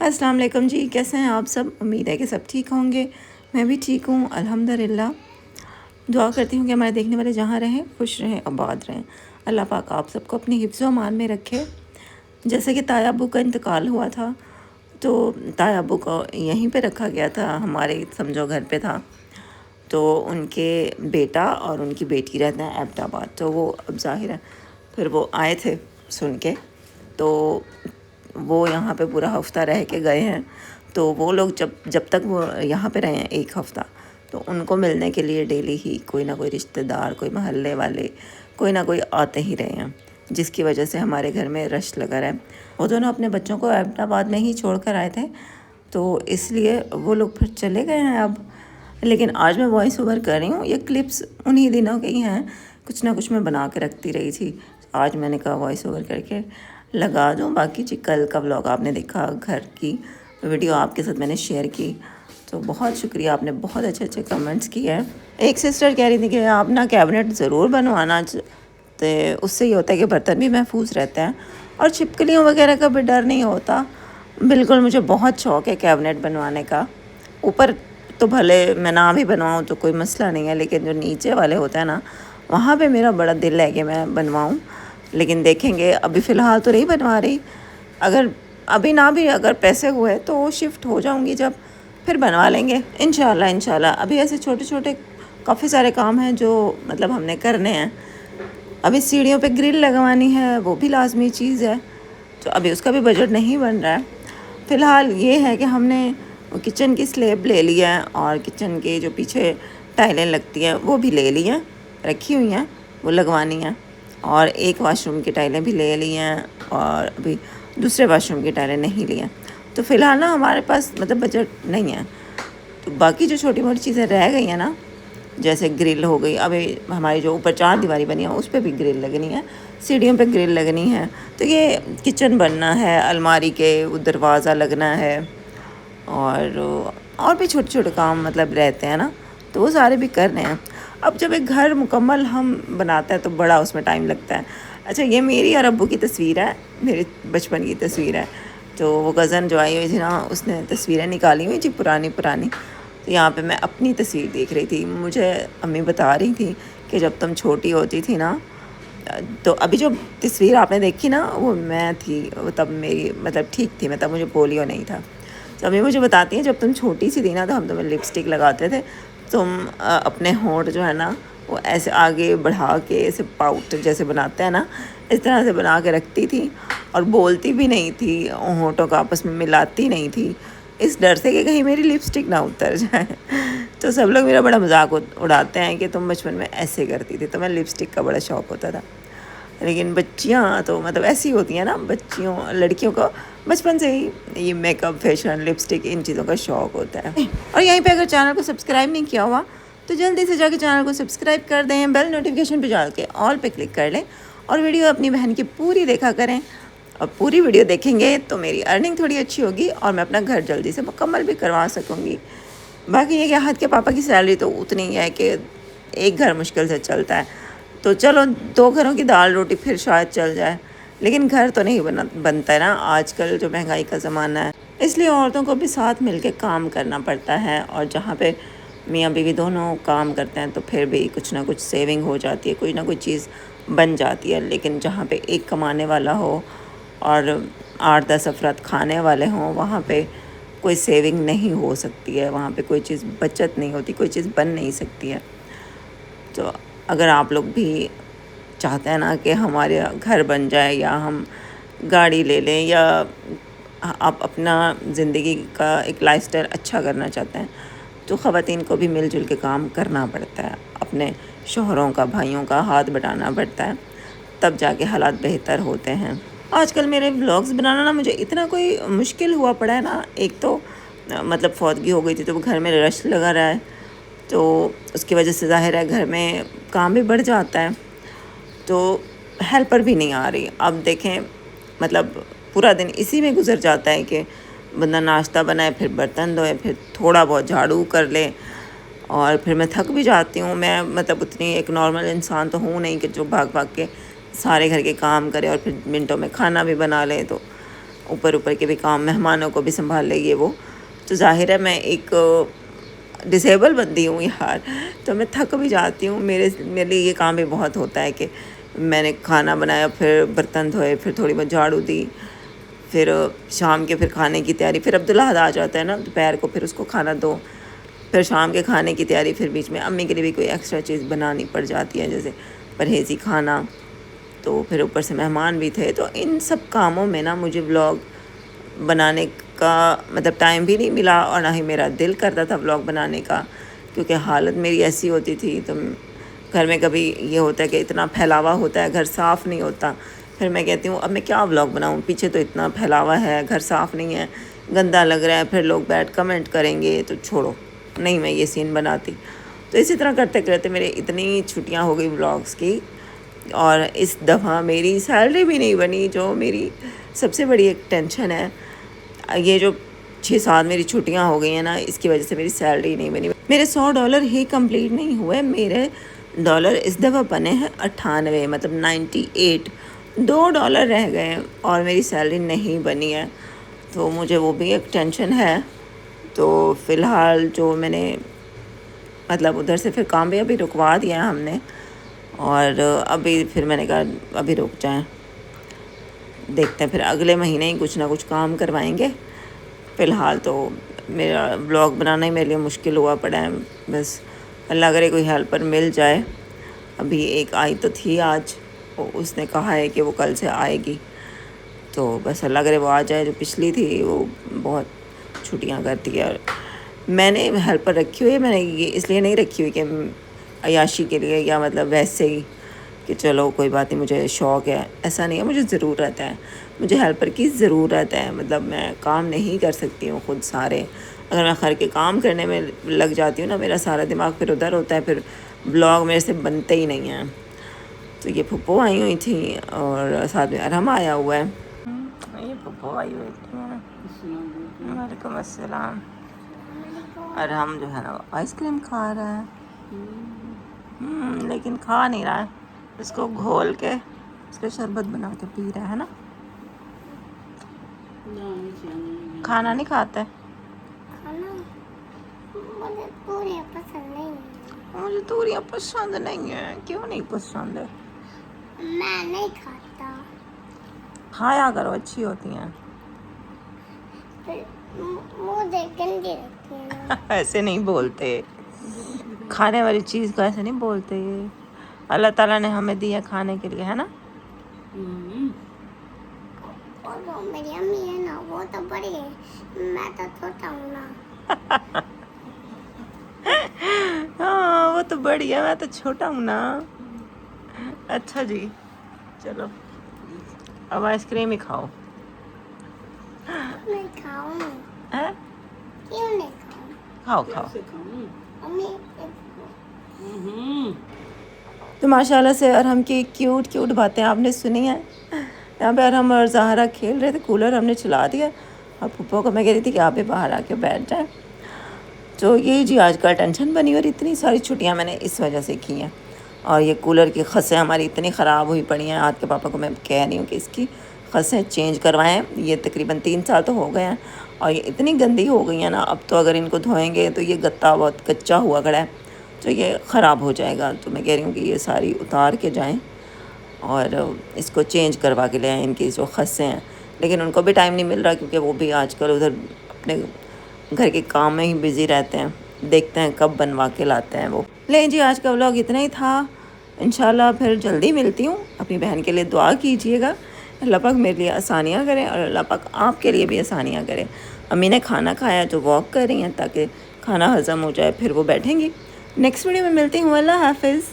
अस्सलाम वालेकुम जी, कैसे हैं आप सब। उम्मीद है कि सब ठीक होंगे। मैं भी ठीक हूँ अल्हम्दुलिल्लाह। दुआ करती हूँ कि हमारे देखने वाले जहाँ रहें खुश रहें आबाद रहें। अल्लाह पाक आप सबको अपनी हिफ्ज़ व अमान में रखे। जैसे कि ताया अब्बू का इंतकाल हुआ था तो ताया अब्बू को यहीं पे रखा गया था, हमारे समझो घर पे था। तो उनके बेटा और उनकी बेटी रहते हैं एबटाबाद, तो वो अब ज़ाहिर है फिर वो आए थे सुन के, तो वो यहाँ पे पूरा हफ्ता रह के गए हैं। तो वो लोग जब तक वो यहाँ पे रहे हैं एक हफ़्ता, तो उनको मिलने के लिए डेली ही कोई ना कोई रिश्तेदार, कोई महल्ले वाले, कोई ना कोई आते ही रहे हैं, जिसकी वजह से हमारे घर में रश लगा रहा है। वो दोनों अपने बच्चों को एबटाबाद में ही छोड़ कर आए थे, तो इसलिए वो लोग फिर चले गए हैं अब। लेकिन आज मैं वॉइस ओवर कर रही हूँ, ये क्लिप्स उन्हीं दिनों के ही हैं, कुछ ना कुछ मैं बना के रखती रही थी। आज मैंने कहा वॉइस ओवर करके लगा दूँ। बाकी जी कल का व्लॉग आपने देखा, घर की वीडियो आपके साथ मैंने शेयर की, तो बहुत शुक्रिया, आपने बहुत अच्छे अच्छे कमेंट्स किए हैं। एक सिस्टर कह रही थी कि आप ना कैबिनेट ज़रूर बनवाना, तो उससे ये होता है कि बर्तन भी महफूज रहते हैं और छिपकलियों वगैरह का भी डर नहीं होता। बिल्कुल, मुझे बहुत शौक़ है कैबिनेट बनवाने का। ऊपर तो भले मैं ना भी बनवाऊँ तो कोई मसला नहीं है, लेकिन जो नीचे वाले होते हैं ना, वहाँ पे मेरा बड़ा दिल है कि मैं बनवाऊँ। लेकिन देखेंगे, अभी फ़िलहाल तो नहीं बनवा रही। अगर अभी ना भी अगर पैसे हुए तो शिफ्ट हो जाऊँगी, जब फिर बनवा लेंगे इंशाल्लाह इंशाल्लाह। अभी ऐसे छोटे छोटे काफ़ी सारे काम हैं जो मतलब हमने करने हैं। अभी सीढ़ियों पे ग्रिल लगवानी है, वो भी लाजमी चीज़ है, तो अभी उसका भी बजट नहीं बन रहा है। फ़िलहाल ये है कि हमने किचन की स्लैब ले लिया है और किचन के जो पीछे टाइलें लगती हैं वो भी ले ली हैं, रखी हुई हैं, वो लगवानी हैं। और एक वाशरूम की टाइलें भी ले ली हैं और अभी दूसरे वाशरूम की टाइलें नहीं ली हैं। तो फ़िलहाल ना हमारे पास मतलब बजट नहीं है। तो बाकी जो छोटी मोटी चीज़ें रह गई हैं ना, जैसे ग्रिल हो गई, अभी हमारी जो ऊपर 4 दीवारी बनी है उस पर भी ग्रिल लगनी है, सीढ़ियों पे ग्रिल लगनी है। तो ये किचन बनना है, अलमारी के वो दरवाज़ा लगना है, और भी छोटे छोटे काम मतलब रहते हैं ना, तो वो सारे भी करने हैं। अब जब एक घर मुकम्मल हम बनाते हैं तो बड़ा उसमें टाइम लगता है। अच्छा, ये मेरी और अब्बू की तस्वीर है, मेरे बचपन की तस्वीर है। तो वो कज़न जो आई हुई थी ना, उसने तस्वीरें निकाली हुई थी पुरानी पुरानी। तो यहाँ पे मैं अपनी तस्वीर देख रही थी। मुझे अम्मी बता रही थी कि जब तुम छोटी होती थी ना, तो अभी जो तस्वीर आपने देखी ना वो मैं थी, वो तब मेरी मतलब ठीक थी, मैं तब मुझे पोलियो नहीं था। तो अम्मी मुझे बताती हैं जब तुम छोटी सी थी ना, तो हम तुम्हें लिपस्टिक लगाते थे, तुम अपने होंठ जो है ना वो ऐसे आगे बढ़ा के ऐसे पाउट जैसे बनाते हैं ना, इस तरह से बना के रखती थी और बोलती भी नहीं थी, होंठों का आपस में मिलाती नहीं थी, इस डर से कि कहीं मेरी लिपस्टिक ना उतर जाए। तो सब लोग मेरा बड़ा मजाक उड़ाते हैं कि तुम बचपन में ऐसे करती थी। तो मैं लिपस्टिक का बड़ा शौक़ होता था। लेकिन बच्चियाँ तो मतलब ऐसी होती हैं ना, बच्चियों लड़कियों को बचपन से ही ये मेकअप, फैशन, लिपस्टिक, इन चीज़ों का शौक़ होता है। और यहीं पे अगर चैनल को सब्सक्राइब नहीं किया हुआ तो जल्दी से जाके चैनल को सब्सक्राइब कर दें, बेल नोटिफिकेशन पे जा के ऑल पे क्लिक कर लें और वीडियो अपनी बहन की पूरी देखा करें। और पूरी वीडियो देखेंगे तो मेरी अर्निंग थोड़ी अच्छी होगी और मैं अपना घर जल्दी से मुकम्मल भी करवा सकूँगी। बाकी ये कि हाथ के पापा की सैलरी तो उतनी ही है कि एक घर मुश्किल से चलता है, तो चलो 2 घरों की दाल रोटी फिर शायद चल जाए, लेकिन घर तो नहीं बनता है ना आजकल जो महंगाई का ज़माना है। इसलिए औरतों को भी साथ मिलके काम करना पड़ता है, और जहाँ पे मियाँ बीवी दोनों काम करते हैं तो फिर भी कुछ ना कुछ सेविंग हो जाती है, कोई ना कोई चीज़ बन जाती है। लेकिन जहाँ पे एक कमाने वाला हो और 8-10 अफराद खाने वाले हों, वहाँ पे कोई सेविंग नहीं हो सकती है, वहाँ पे कोई चीज़ बचत नहीं होती, कोई चीज़ बन नहीं सकती है। तो अगर आप लोग भी चाहते हैं ना कि हमारे घर बन जाए या हम गाड़ी ले लें, या आप अपना ज़िंदगी का एक लाइफस्टाइल अच्छा करना चाहते हैं, तो ख़वातीन को भी मिलजुल के काम करना पड़ता है, अपने शौहरों का, भाइयों का हाथ बटाना पड़ता है, तब जाके हालात बेहतर होते हैं। आजकल मेरे व्लॉग्स बनाना ना मुझे इतना कोई मुश्किल हुआ पड़ा है ना। एक तो मतलब फौतगी हो गई थी तो घर में रश लगा रहा है, तो उसकी वजह से ज़ाहिर है घर में काम भी बढ़ जाता है, तो हेल्पर भी नहीं आ रही। अब देखें मतलब पूरा दिन इसी में गुजर जाता है कि बंदा नाश्ता बनाए, फिर बर्तन धोए, फिर थोड़ा बहुत झाड़ू कर ले, और फिर मैं थक भी जाती हूँ। मैं मतलब उतनी एक नॉर्मल इंसान तो हूँ नहीं कि जो भाग भाग के सारे घर के काम करे और फिर मिनटों में खाना भी बना ले। तो اوپر اوپر کے بھی کام، مہمانوں کو بھی سنبھال لے، یہ وہ. تو ظاہر ہے میں ایک ڈسیبل بندی ہوں یار، تو میں تھک بھی جاتی ہوں. میرے لیے یہ کام بھی بہت ہوتا ہے کہ میں نے کھانا بنایا، پھر برتن دھوئے، پھر تھوڑی بہت جھاڑو دی، پھر شام کے پھر کھانے کی تیاری، پھر عبداللہ آ جاتا ہے نا دوپہر کو، پھر اس کو کھانا دو، پھر شام کے کھانے کی تیاری، پھر بیچ میں امی کے لیے بھی کوئی ایکسٹرا چیز بنانی پڑ جاتی ہے جیسے پرہیزی کھانا. تو پھر اوپر سے مہمان بھی تھے، تو ان سب کاموں میں نا مجھے ولاگ بنانے کا مطلب ٹائم بھی نہیں ملا، اور نہ ہی میرا دل کرتا تھا ولاگ بنانے کا، کیونکہ حالت میری ایسی ہوتی تھی. تو گھر میں کبھی یہ ہوتا ہے کہ اتنا پھیلاوا ہوتا ہے، گھر صاف نہیں ہوتا، پھر میں کہتی ہوں اب میں کیا ولاگ بناؤں، پیچھے تو اتنا پھیلاوا ہے، گھر صاف نہیں ہے، گندا لگ رہا ہے، پھر لوگ بیٹھ کمنٹ کریں گے، تو چھوڑو، نہیں میں یہ سین بناتی. تو اسی طرح کرتے کرتے میرے اتنی چھٹیاں ہو گئی ولاگس کی. اور اس دفعہ میری سیلری بھی نہیں بنی، جو میری سب سے بڑی ایک ٹینشن ہے. یہ جو 6-7 میری چھٹیاں ہو گئی ہیں نا، اس کی وجہ سے میری سیلری نہیں بنی. میرے $100 ہی کمپلیٹ نہیں ہوئے، میرے ڈالر اس دفعہ بنے ہیں 98، مطلب 98. $2 رہ گئے اور میری سیلری نہیں بنی ہے. تو مجھے وہ بھی ایک ٹینشن ہے. تو فی الحال جو میں نے مطلب ادھر سے پھر کام بھی ابھی رکوا دیا ہے ہم نے، اور ابھی پھر میں نے کہا ابھی رک جائیں، دیکھتے ہیں پھر اگلے مہینے ہی کچھ نہ کچھ کام کروائیں گے. فی الحال تو میرا بلاگ بنانا ہی میرے لیے مشکل ہوا پڑا ہے. بس اللہ کرے کوئی ہیلپر مل جائے. ابھی ایک آئی تو تھی آج، اس نے کہا ہے کہ وہ کل سے آئے گی، تو بس اللہ کرے وہ آ جائے. جو پچھلی تھی وہ بہت چھٹیاں کرتی ہے. اور میں نے ہیلپر رکھی ہوئی ہے، میں نے یہ اس لیے نہیں رکھی ہوئی کہ عیاشی کے لیے یا مطلب ویسے ہی کہ چلو کوئی بات نہیں مجھے شوق ہے، ایسا نہیں ہے، مجھے ضرورت ہے، مجھے ہیلپر کی ضرورت ہے. مطلب میں کام نہیں کر سکتی ہوں خود سارے. اگر میں گھر کے کام کرنے میں لگ جاتی ہوں نا، میرا سارا دماغ پھر ادھر ہوتا ہے، پھر بلاگ میرے سے بنتے ہی نہیں ہیں. تو یہ پھپھو آئی ہوئی تھیں اور ساتھ میں ارحم آیا ہوا ہے. یہ پھپھو آئی ہوئی تھی. وعلیکم السلام. ارحم جو ہے نا آئس کریم کھا رہا ہے، لیکن کھا نہیں رہا ہے، اس کو گھول کے اس کا شربت بنا کے پی رہا ہے نا. کھانا نہیں کھاتا ہے. مجھے توریاں پسند نہیں ہیں. کیوں نہیں پسند ہے؟ میں نہیں کھاتا. کھایا کرو، اچھی ہوتی ہیں. منہ دیکھ کے نہیں رکھتی ہیں نا. ایسے نہیں بولتے، کھانے والی چیز کو ایسے نہیں بولتے. اللہ تعالیٰ نے ہمیں دیا کھانے کے لیے، ہے نا. اور وہ میری امی ہے نا، وہ تو بڑی ہے، میں تو چھوٹا ہوں نا. ہاں وہ تو بڑی ہے، میں تو چھوٹا ہوں نا. اچھا جی چلو اب آئس کریم ہی کھاؤ. میں کھاؤں؟ کیوں نہیں کھاؤں؟ کھاؤ کھاؤ. امی تو ماشاء اللہ سے ارحم کی کیوٹ کیوٹ باتیں آپ نے سنی ہیں. یہاں پہ ارحم اور زہرا کھیل رہے تھے، کولر ہم نے چلا دیا، اور پھپھو کو میں کہہ رہی تھی کہ آپ بھی باہر آ کے بیٹھ جائیں. تو یہ جی آج کل ٹینشن بنی، اور اتنی ساری چھٹیاں میں نے اس وجہ سے کی ہیں. اور یہ کولر کی خسیں ہماری اتنی خراب ہوئی پڑی ہیں. آج کے پاپا کو میں کہہ رہی ہوں کہ اس کی خسیں چینج کروائیں. یہ تقریباً 3 سال تو ہو گئے ہیں، اور یہ اتنی گندی ہو گئی ہیں نا، اب تو اگر ان کو دھوئیں گے تو یہ گتا بہت کچا ہوا کھڑا ہے، تو یہ خراب ہو جائے گا. تو میں کہہ رہی ہوں کہ یہ ساری اتار کے جائیں اور اس کو چینج کروا کے لے آئیں، ان کی جو خسیں ہیں. لیکن ان کو بھی ٹائم نہیں مل رہا، کیونکہ وہ بھی آج کل ادھر اپنے گھر کے کام میں ہی بزی رہتے ہیں. دیکھتے ہیں کب بنوا کے لاتے ہیں وہ. لیں جی آج کا ولاگ اتنا ہی تھا. انشاءاللہ پھر جلدی ملتی ہوں. اپنی بہن کے لیے دعا کیجیے گا، اللہ پاک میرے لیے آسانیاں کریں، اور اللہ پاک آپ کے لیے بھی آسانیاں کریں. امی نے کھانا کھایا تو واک کر رہی ہیں تاکہ کھانا ہضم ہو جائے، پھر وہ بیٹھیں گی. نیکسٹ ویڈیو میں ملتی ہوں. اللہ حافظ.